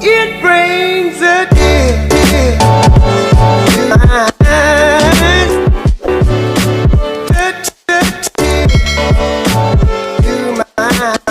It brings a tear to my eyes. To my eyes.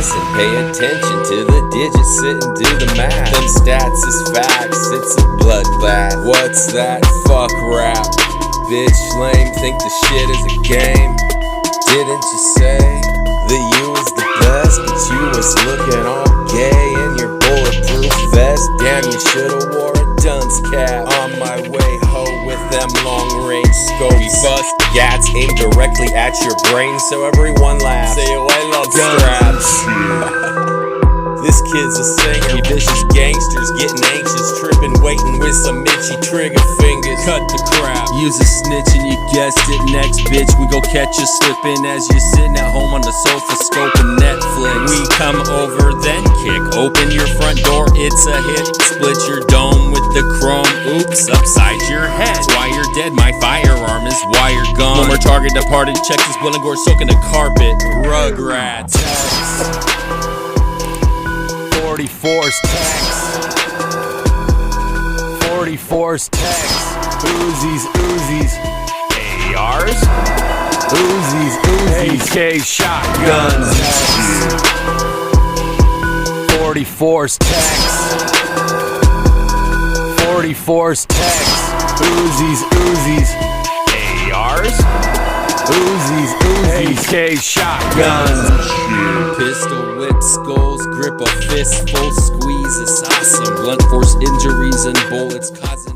Listen, pay attention to the digits, sit and do the math. Them stats is facts, it's a bloodbath. What's that? Fuck rap. Bitch lame, think the shit is a game. Didn't you say that you was the best? But you was looking all gay in your bulletproof vest. Damn, you should've wore a dunce cap. On my way ho with them long range scopes. We bust gats aimed directly at your brain, so everyone laughs. Say, oh, I love straps. This kid's a singer. We vicious gangsters getting anxious, tripping, waiting with some itchy trigger fingers. Cut the crap. Use a snitch and you guessed it. Next bitch, we go catch you slipping as you're sitting at home on the sofa scoping Netflix. We come over then kick open your front door. It's a hit. Split your dome with the chrome. Oops, upside your head. That's why you're dead. My firearm is why you're gone. One more target departed. Check this will and gore soaking the carpet. Rugrats. 44's text. 44's text. Uzis. ARs. Uzis. AK shotguns. 44's text. 44s, techs, Uzis, ARs, Uzis, AK shotguns. Pistol whip skulls, grip a fistful, squeeze, it's awesome. Blunt force injuries and bullets causing